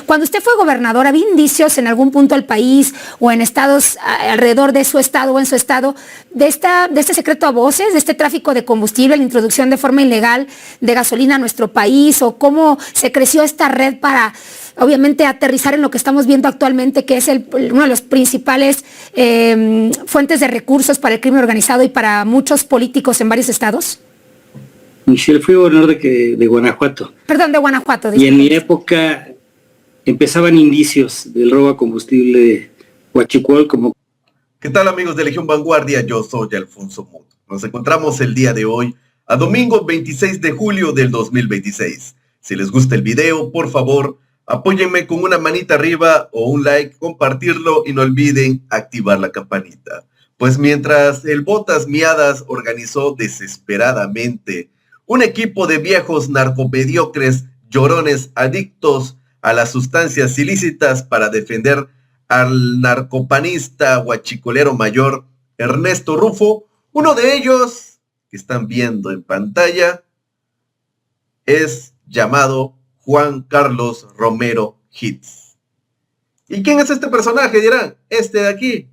Cuando usted fue gobernador, ¿había indicios en algún punto del país o en estados alrededor de su estado o en su estado de este secreto a voces, de este tráfico de combustible, la introducción de forma ilegal de gasolina a nuestro país, o cómo se creció esta red para, obviamente, aterrizar en lo que estamos viendo actualmente, que es uno de los principales fuentes de recursos para el crimen organizado y para muchos políticos en varios estados? Michelle, fui gobernador de Guanajuato. Perdón, de Guanajuato. Y en mi época empezaban indicios del robo a combustible huachicol como... ¿Qué tal, amigos de Legión Vanguardia? Yo soy Alfonso Muto. Nos encontramos el día de hoy, a domingo 26 de julio del 2026. Si les gusta el video, por favor, apóyenme con una manita arriba o un like, compartirlo y no olviden activar la campanita. Pues mientras el Botas Miadas organizó desesperadamente un equipo de viejos narcomediocres, llorones, adictos a las sustancias ilícitas para defender al narcopanista huachicolero mayor Ernesto Rufo, uno de ellos que están viendo en pantalla es llamado Juan Carlos Romero Hitz. ¿Y quién es este personaje? Dirán, este de aquí.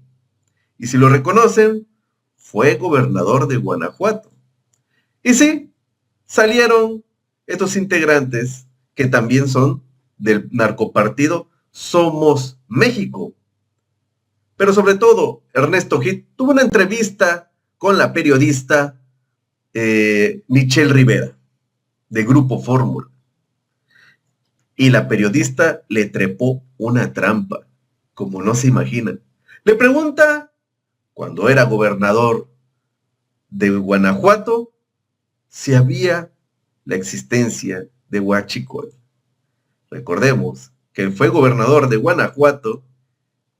Y si lo reconocen, fue gobernador de Guanajuato. Y sí, salieron estos integrantes que también son del narcopartido Somos México. Pero sobre todo, Ernesto Hitz tuvo una entrevista con la periodista Michelle Rivera, de Grupo Fórmula. Y la periodista le trepó una trampa, como no se imaginan. Le pregunta, cuando era gobernador de Guanajuato, si había la existencia de huachicol. Recordemos que fue gobernador de Guanajuato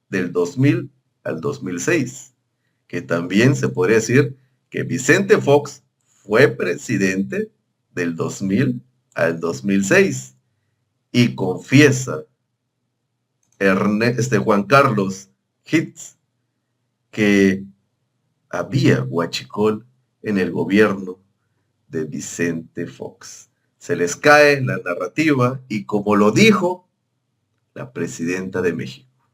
del 2000 al 2006, que también se podría decir que Vicente Fox fue presidente del 2000 al 2006, y confiesa Juan Carlos Hitz que había huachicol en el gobierno de Vicente Fox. Se les cae la narrativa y como lo dijo la presidenta de México: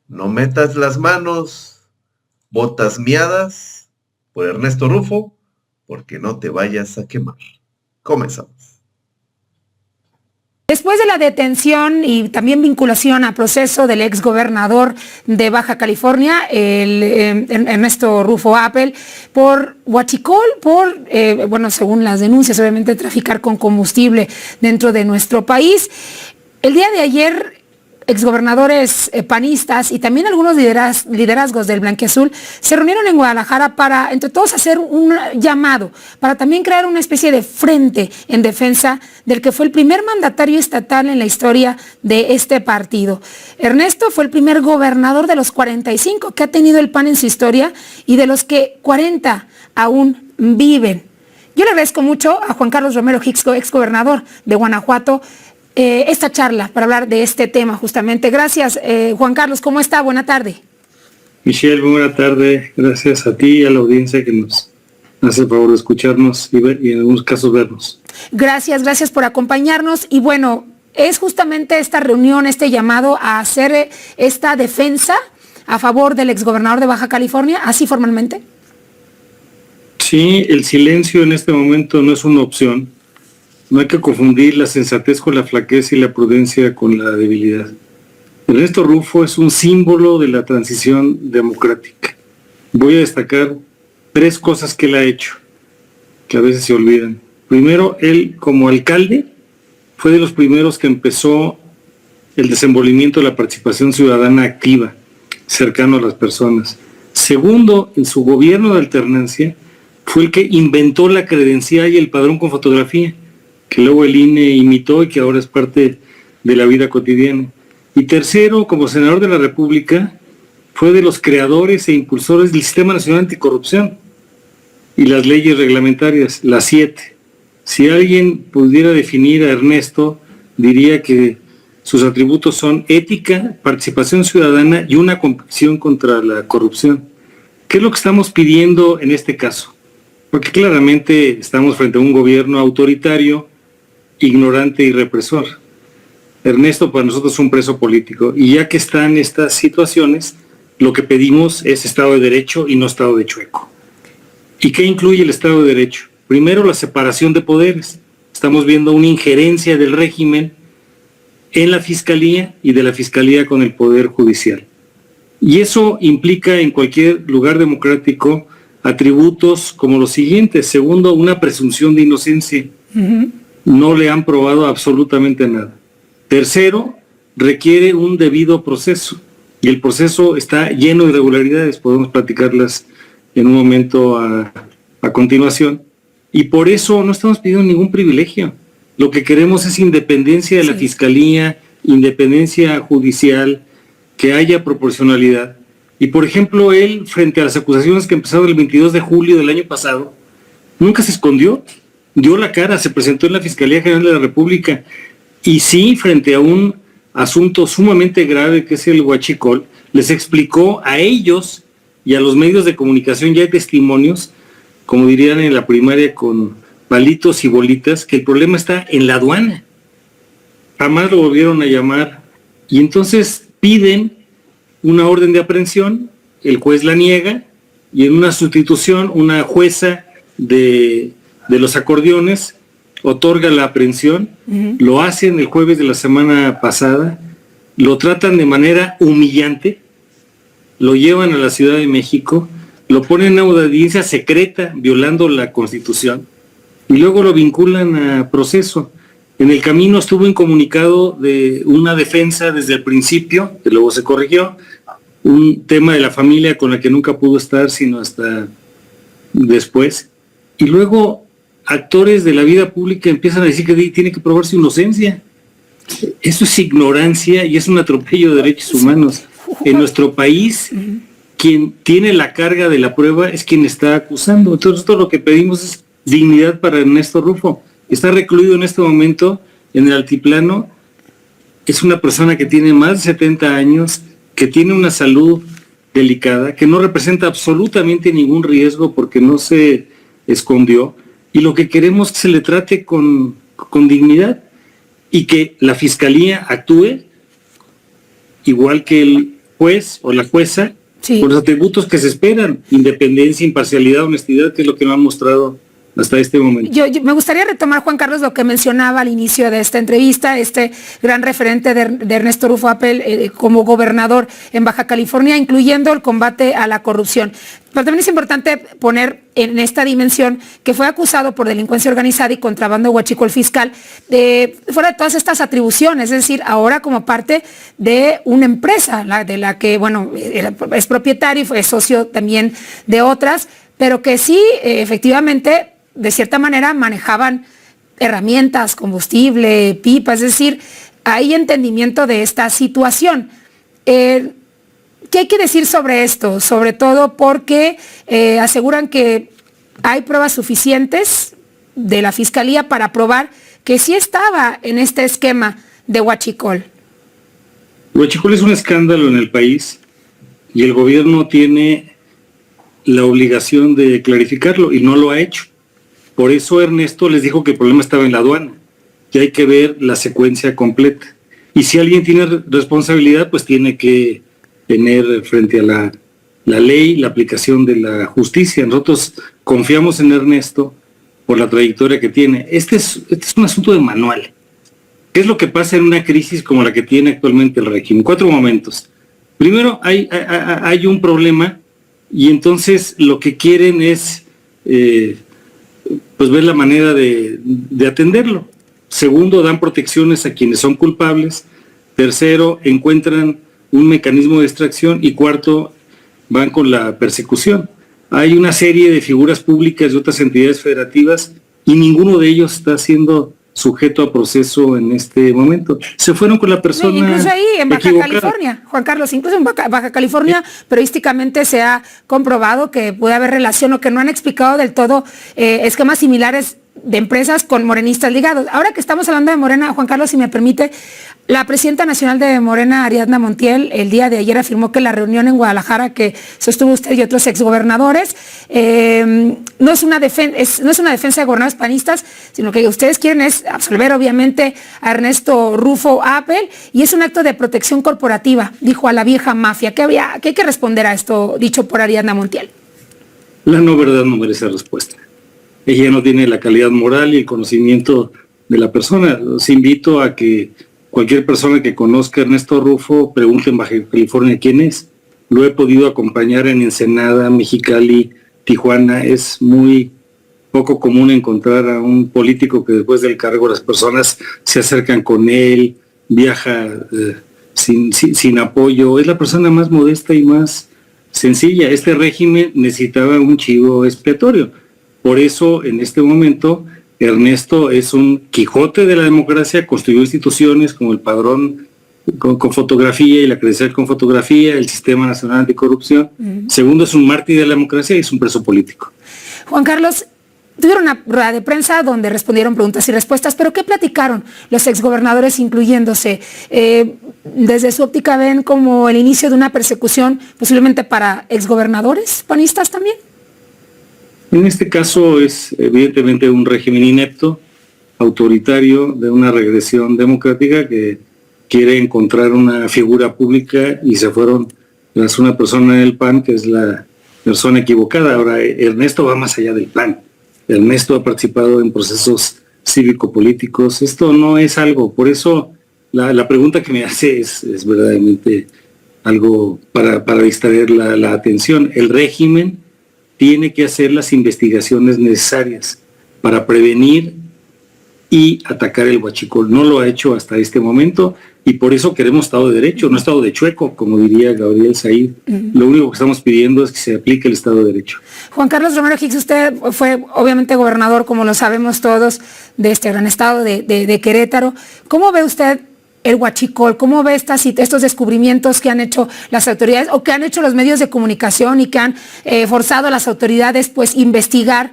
no metas las manos, Botas Miadas, por Ernesto Rufo, porque no te vayas a quemar. Comenzamos. Después de la detención y también vinculación a proceso del exgobernador de Baja California, Ernesto Rufo Appel, por huachicol, según las denuncias, obviamente, traficar con combustible dentro de nuestro país. El día de ayer, exgobernadores panistas y también algunos liderazgos del Blanquiazul se reunieron en Guadalajara para, entre todos, hacer un llamado, para también crear una especie de frente en defensa del que fue el primer mandatario estatal en la historia de este partido. Ernesto fue el primer gobernador de los 45 que ha tenido el PAN en su historia y de los que 40 aún viven. Yo le agradezco mucho a Juan Carlos Romero Hitz, exgobernador de Guanajuato, esta charla para hablar de este tema justamente. Gracias, Juan Carlos. ¿Cómo está? Buena tarde. Michelle, buena tarde. Gracias a ti y a la audiencia que nos hace el favor de escucharnos y en algunos casos vernos. Gracias por acompañarnos. Y bueno, es justamente esta reunión, este llamado a hacer esta defensa a favor del exgobernador de Baja California, así formalmente. Sí, el silencio en este momento no es una opción. No hay que confundir la sensatez con la flaqueza y la prudencia con la debilidad. Ernesto Rufo es un símbolo de la transición democrática. Voy a destacar 3 cosas que él ha hecho, que a veces se olvidan. Primero, él como alcalde fue de los primeros que empezó el desenvolvimiento de la participación ciudadana activa, cercano a las personas. Segundo, en su gobierno de alternancia, fue el que inventó la credencial y el padrón con fotografía, que luego el INE imitó y que ahora es parte de la vida cotidiana. Y tercero, como senador de la República, fue de los creadores e impulsores del Sistema Nacional Anticorrupción y las leyes reglamentarias, las 7. Si alguien pudiera definir a Ernesto, diría que sus atributos son ética, participación ciudadana y una convicción contra la corrupción. ¿Qué es lo que estamos pidiendo en este caso? Porque claramente estamos frente a un gobierno autoritario ignorante y represor. Ernesto para nosotros es un preso político, y ya que están estas situaciones, lo que pedimos es Estado de Derecho y no Estado de chueco. ¿Y qué incluye el Estado de Derecho? Primero, la separación de poderes. Estamos viendo una injerencia del régimen en la Fiscalía y de la Fiscalía con el Poder Judicial. Y eso implica en cualquier lugar democrático atributos como los siguientes. Segundo, una presunción de inocencia. No le han probado absolutamente nada. Tercero, requiere un debido proceso. Y el proceso está lleno de irregularidades. Podemos platicarlas en un momento a continuación. Y por eso no estamos pidiendo ningún privilegio. Lo que queremos es independencia de la Fiscalía, independencia judicial, que haya proporcionalidad. Y por ejemplo, él, frente a las acusaciones que empezaron el 22 de julio del año pasado, nunca se escondió, dio la cara, se presentó en la Fiscalía General de la República. Y sí, frente a un asunto sumamente grave que es el huachicol, les explicó a ellos y a los medios de comunicación, ya hay testimonios, como dirían en la primaria con palitos y bolitas, que el problema está en la aduana. Jamás lo volvieron a llamar. Y entonces piden una orden de aprehensión, el juez la niega, y en una sustitución, una jueza de los acordeones otorga la aprehensión. Lo hacen el jueves de la semana pasada, lo tratan de manera humillante, lo llevan a la Ciudad de México, lo ponen en una audiencia secreta, violando la Constitución, y luego lo vinculan a proceso. En el camino estuvo incomunicado de una defensa desde el principio, que luego se corrigió, un tema de la familia con la que nunca pudo estar, sino hasta después. Y luego actores de la vida pública empiezan a decir que tiene que probar su inocencia. Eso es ignorancia y es un atropello de derechos humanos. En nuestro país, quien tiene la carga de la prueba es quien está acusando. Entonces, todo lo que pedimos es dignidad para Ernesto Rufo. Está recluido en este momento en el altiplano. Es una persona que tiene más de 70 años, que tiene una salud delicada, que no representa absolutamente ningún riesgo porque no se escondió. Y lo que queremos es que se le trate con dignidad y que la Fiscalía actúe igual que el juez o la jueza, con los atributos que se esperan: independencia, imparcialidad, honestidad, que es lo que nos han mostrado hasta este momento. Yo me gustaría retomar, Juan Carlos, lo que mencionaba al inicio de esta entrevista, este gran referente de Ernesto Rufo Apel como gobernador en Baja California, incluyendo el combate a la corrupción. Pero también es importante poner en esta dimensión que fue acusado por delincuencia organizada y contrabando huachicol fiscal, fuera de todas estas atribuciones, es decir, ahora como parte de una empresa, de la que, bueno, es propietario y fue socio también de otras, pero que sí, efectivamente, de cierta manera manejaban herramientas, combustible, pipas, es decir, hay entendimiento de esta situación. ¿Qué hay que decir sobre esto? Sobre todo porque aseguran que hay pruebas suficientes de la Fiscalía para probar que sí estaba en este esquema de huachicol. Huachicol es un escándalo en el país y el gobierno tiene la obligación de clarificarlo y no lo ha hecho. Por eso Ernesto les dijo que el problema estaba en la aduana, que hay que ver la secuencia completa. Y si alguien tiene responsabilidad, pues tiene que tener frente a la ley la aplicación de la justicia. Nosotros confiamos en Ernesto por la trayectoria que tiene. Este es un asunto de manual. ¿Qué es lo que pasa en una crisis como la que tiene actualmente el régimen? 4 momentos. Primero, hay un problema y entonces lo que quieren es pues ver la manera de atenderlo. Segundo, dan protecciones a quienes son culpables. Tercero, encuentran un mecanismo de extracción. Y cuarto, van con la persecución. Hay una serie de figuras públicas de otras entidades federativas y ninguno de ellos está siendo sujeto a proceso en este momento. Se fueron con la persona incluso ahí en Baja equivocada. California, Juan Carlos, incluso en Baja California, periodísticamente se ha comprobado que puede haber relación o que no han explicado del todo esquemas similares de empresas con morenistas ligados. Ahora que estamos hablando de Morena, Juan Carlos, si me permite, la presidenta nacional de Morena, Ariadna Montiel, el día de ayer afirmó que la reunión en Guadalajara que sostuvo usted y otros exgobernadores no es una defensa de gobernadores panistas, sino que ustedes quieren es absolver obviamente a Ernesto Rufo Appel y es un acto de protección corporativa, dijo a la vieja mafia. ¿Qué hay que responder a esto dicho por Ariadna Montiel? La no verdad no merece respuesta. Ella no tiene la calidad moral y el conocimiento de la persona. Los invito a que cualquier persona que conozca a Ernesto Rufo pregunte en Baja California quién es. Lo he podido acompañar en Ensenada, Mexicali, Tijuana. Es muy poco común encontrar a un político que después del cargo las personas se acercan con él, viaja sin apoyo. Es la persona más modesta y más sencilla. Este régimen necesitaba un chivo expiatorio. Por eso, en este momento, Ernesto es un Quijote de la democracia, construyó instituciones como el padrón con fotografía y la credencial con fotografía, el Sistema Nacional Anticorrupción. Segundo, es un mártir de la democracia y es un preso político. Juan Carlos, tuvieron una rueda de prensa donde respondieron preguntas y respuestas, pero ¿qué platicaron los exgobernadores incluyéndose? Desde su óptica ven como el inicio de una persecución posiblemente para exgobernadores panistas también. En este caso es evidentemente un régimen inepto, autoritario, de una regresión democrática que quiere encontrar una figura pública y se fueron tras una persona en el PAN que es la persona equivocada. Ahora, Ernesto va más allá del PAN. Ernesto ha participado en procesos cívico-políticos. Esto no es algo, por eso la pregunta que me hace es verdaderamente algo para distraer la atención. El régimen tiene que hacer las investigaciones necesarias para prevenir y atacar el huachicol. No lo ha hecho hasta este momento y por eso queremos Estado de Derecho, no Estado de chueco, como diría Gabriel Said. Lo único que estamos pidiendo es que se aplique el Estado de Derecho. Juan Carlos Romero Hicks, usted fue obviamente gobernador, como lo sabemos todos, de este gran estado de Querétaro. ¿Cómo ve usted el huachicol? ¿Cómo ve estos descubrimientos que han hecho las autoridades o que han hecho los medios de comunicación y que han forzado a las autoridades pues investigar?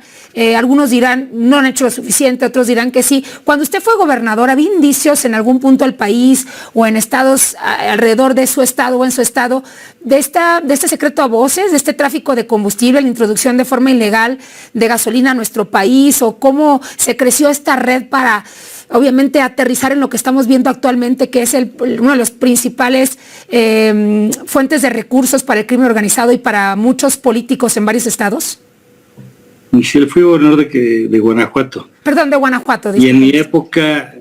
Algunos dirán no han hecho lo suficiente, otros dirán que sí. Cuando usted fue gobernador, ¿había indicios en algún punto del país o en estados alrededor de su estado o en su estado de este secreto a voces, de este tráfico de combustible, la introducción de forma ilegal de gasolina a nuestro país, o cómo se creció esta red para obviamente aterrizar en lo que estamos viendo actualmente, que es uno de los principales fuentes de recursos para el crimen organizado y para muchos políticos en varios estados? Michelle, fui gobernador de Guanajuato. Perdón, de Guanajuato. Y en mi época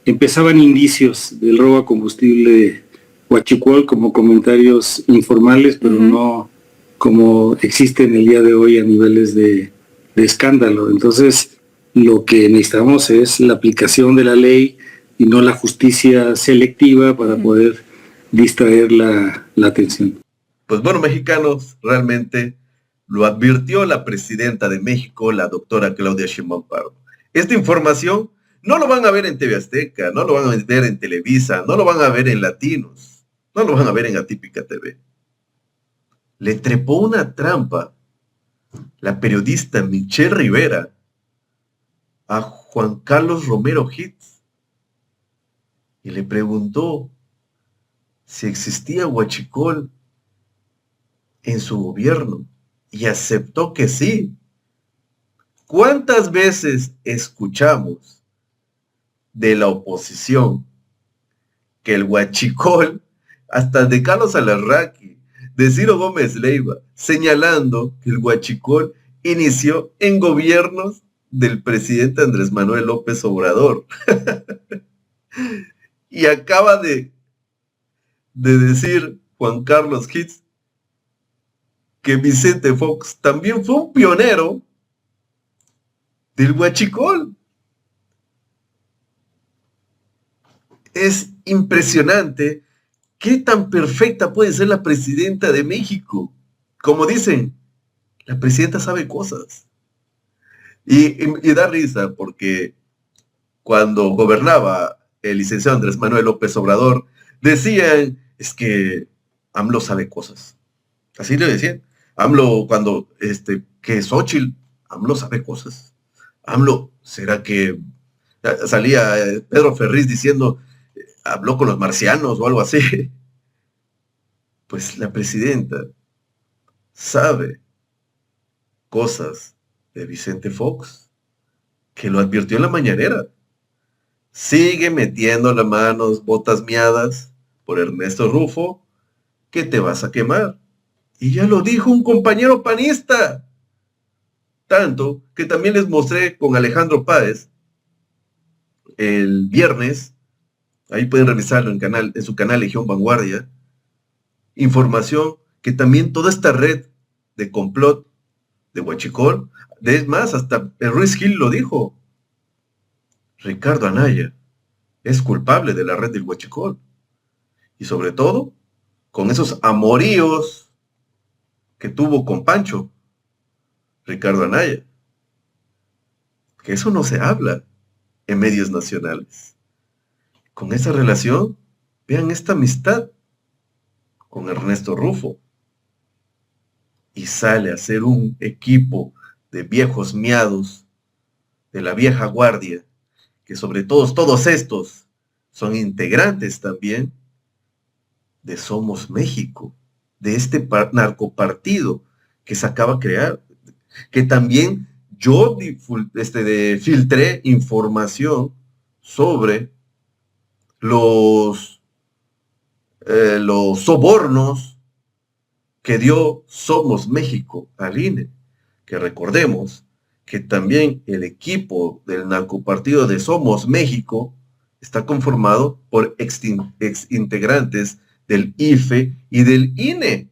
empezaban indicios del robo a combustible huachicol como comentarios informales, pero no como existen el día de hoy a niveles de escándalo. Entonces, lo que necesitamos es la aplicación de la ley y no la justicia selectiva para poder distraer la atención. Pues bueno, mexicanos, realmente lo advirtió la presidenta de México, la doctora Claudia Sheinbaum Pardo. Esta información no lo van a ver en TV Azteca, no lo van a ver en Televisa, no lo van a ver en Latinos, no lo van a ver en Atípica TV. Le trepó una trampa la periodista Michelle Rivera a Juan Carlos Romero Hicks y le preguntó si existía huachicol en su gobierno y aceptó que sí. ¿Cuántas veces escuchamos de la oposición que el huachicol, hasta de Carlos Alarraqui, de Ciro Gómez Leiva, señalando que el huachicol inició en gobiernos del presidente Andrés Manuel López Obrador? Y acaba de decir Juan Carlos Hicks que Vicente Fox también fue un pionero del huachicol. Es impresionante qué tan perfecta puede ser la presidenta de México. Como dicen, la presidenta sabe cosas. Y da risa porque cuando gobernaba el licenciado Andrés Manuel López Obrador, decían, es que AMLO sabe cosas. Así le decían. AMLO, cuando, que Xóchitl, AMLO sabe cosas. AMLO, ¿Será que salía Pedro Ferriz diciendo, habló con los marcianos o algo así? Pues la presidenta sabe cosas de Vicente Fox, que lo advirtió en la mañanera. Sigue metiendo las manos, botas miadas por Ernesto Rufo, que te vas a quemar. Y ya lo dijo un compañero panista. Tanto que también les mostré con Alejandro Páez el viernes, ahí pueden revisarlo en su canal Legión Vanguardia, información que también toda esta red de complot de Huachicol, es más, hasta el Ruiz Gil lo dijo, Ricardo Anaya es culpable de la red del Huachicol. Y sobre todo, con esos amoríos que tuvo con Pancho, Ricardo Anaya. Que eso no se habla en medios nacionales. Con esa relación, vean esta amistad con Ernesto Rufo. Y sale a ser un equipo de viejos miados, de la vieja guardia, que sobre todos estos son integrantes también de Somos México, de este narcopartido que se acaba de crear, que también yo filtré información sobre los sobornos que dio Somos México al INE, que recordemos que también el equipo del narcopartido de Somos México está conformado por ex integrantes del IFE y del INE,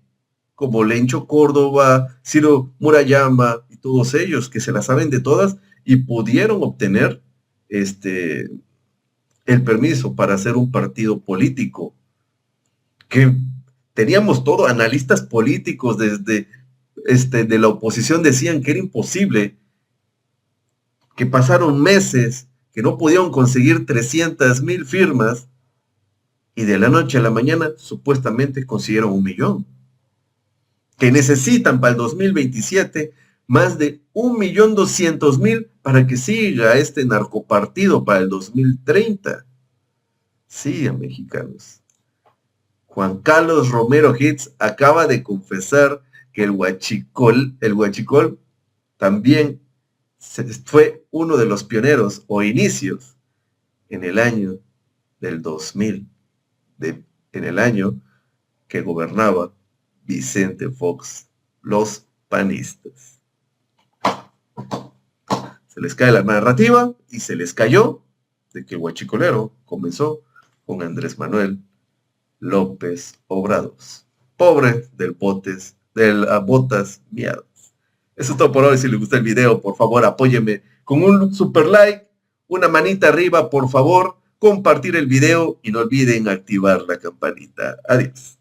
como Lencho Córdoba, Ciro Murayama y todos ellos, que se la saben de todas y pudieron obtener el permiso para hacer un partido político, que teníamos todo, analistas políticos desde de la oposición decían que era imposible, que pasaron meses, que no podían conseguir 300,000 firmas, y de la noche a la mañana supuestamente consiguieron 1,000,000. Que necesitan para el 2027 más de 1,200,000 para que siga este narcopartido para el 2030. Sí, a mexicanos. Juan Carlos Romero Hits acaba de confesar que el Huachicol también fue uno de los pioneros o inicios en el año del 2000, en el año que gobernaba Vicente Fox, los panistas. Se les cae la narrativa y se les cayó de que el huachicolero comenzó con Andrés Manuel López Obrador. Pobre del botas miadas. Eso es todo por hoy. Si les gusta el video, por favor, apóyenme con un super like, una manita arriba, por favor, compartir el video y no olviden activar la campanita. Adiós.